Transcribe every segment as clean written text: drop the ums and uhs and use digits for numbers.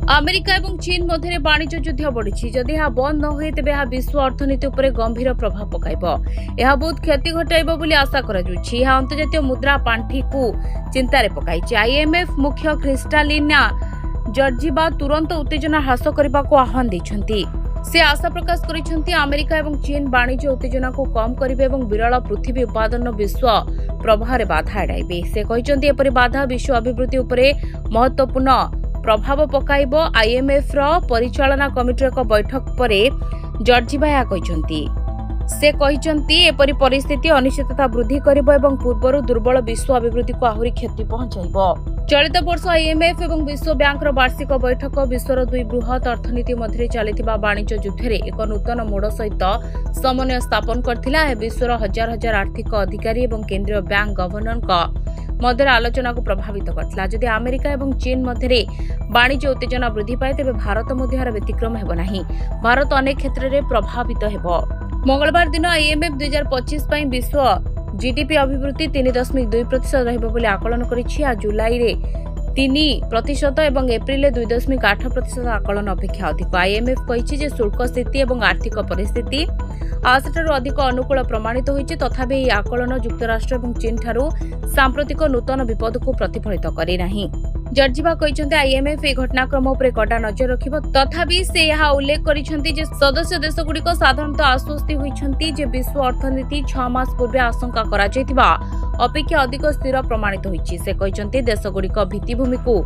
America और चीन मध्य वाणिज्य युद्ध बढ़ी जदि यह बंद न हुए तेज यह विश्व अर्थनीति पर गंभीर प्रभाव पकाइब। यह बहुत क्षति घटाइब बोली आशा कराଯାଉଛି। यह अंतर्जातीय मुद्रा पांठी को चिंतार पकाई। आईएमएफ मुख्य क्रिस्टालिना जॉर्जिवा तुरंत उत्तेजना ह्रास करने को आह्वान देइछन्ति। से आशा प्रकाश करिसेंति अमेरिका और चीन वाणिज्य उत्तेजना को कम करिवे एवं विरल पृथ्वी उत्पादन विश्व प्रवाह रे बाधा एड़ाइबे। से कहिसेंति एपरि बाधा विश्व अभिवृद्धि उपरे महत्वपूर्ण प्रभाव पकाइब। आईएमएफ रो परिचालना कमिटीर एक बैठक पर जॉर्जिवा या कहिसेंति। से कहिसेंति एपरि परिस्थिति अनिश्चितता वृद्धि करिब एवं पूर्वरु दुर्बल विश्व अभिवृद्धि को आहुरी क्षति पहुंचाइब। चलित वर्ष आईएमएफ और विश्व बैंक वार्षिक बैठक विश्वर दुई बृहत अर्थनीति मध्य चलता वाणिज्य युद्ध एक नूतन मोड़ सहित समन्वय स्थापन करथिला। विश्वर हजार हजार आर्थिक अधिकारी और केंद्रीय बैंक गवर्नर मध्य आलोचना को प्रभावित करथिला। जदि अमेरिका और चीन मध्य वाणिज्य उत्तेजना वृद्धि पाए तेज भारत मध्य यार व्यतिक्रम हेब नाही। भारत अनेक क्षेत्र में प्रभावित हेब। मंगलवार दिन आईएमएफ 2025 विश्व जीडीपी अभिवृद्धि 3.2% रहिबो बोली आकलन करिछि। आ जुलाई रे 3% एवं एप्रिल 2.8% आकलन अपेक्षा अधिक। आईएमएफ कहिछि जे शुल्क स्थिति एवं आर्थिक परिस्थिति आशाठारु अधिक अनुकूल प्रमाणित होइछि। तथापि ଏହି आकलन युक्तराष्ट्र एवं चीन ठारू सांप्रतिक नूतन विपद को प्रतिफलित करे नाही। जॉर्जिवा कहिसेंति आईएमएफ ए घटनाक्रम उपर कड़ा नजर रखिबो। तथापि से यह उल्लेख करिसेंति जे सदस्य देशगुड़िक साधारणतः आश्वस्ति होइछन्ति जे विश्व अर्थनीति 6 मास पूर्व आशंका करा जायतिबा अपेक्षा अधिक स्थिर प्रमाणित होइछि। से कहिसेंति देशगुड़िक भित्तिभूमि को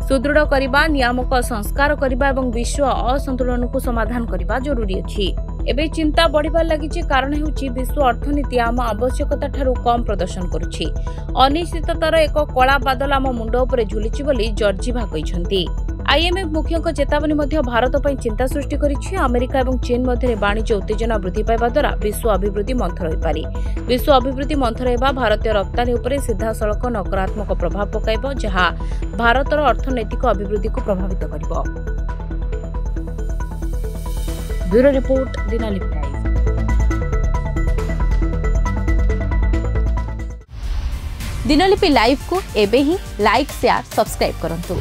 सुदृढ़ करबा, नियामक संस्कार करबा एवं विश्व असंतुलन को समाधान करबा जरूरी अछि। एबे चिंता बढ़िबार लागिछि कारण हेउछि विश्व अर्थनीति आम आवश्यकता ठारू कम प्रदर्शन करुछि। अनिश्चिततार एक कला बादल आम मुंड उपरे झुलिछि बोली जॉर्जिवा कहिसेंति। आईएमएफ मुख्यक चेतावनी मध्य भारत पर चिंता सृष्टि करिछि। अमेरिका और चीन मध्य वाणिज्य उत्तेजना वृद्धि पाइबा द्वारा विश्व अभिवृद्धि मंथर होई पारि। विश्व अभिवृद्धि मंथर हेबा भारतीय रप्तानी उपरे सीधासळख नकारात्मक प्रभाव पकाइब, जहा भारतर अर्थनैतिक अभिवृद्धि को प्रभावित करिब। Bureau report Dinalipi live. Dinalipi live को एबे ही लाइक शेयर सब्सक्राइब करंतु।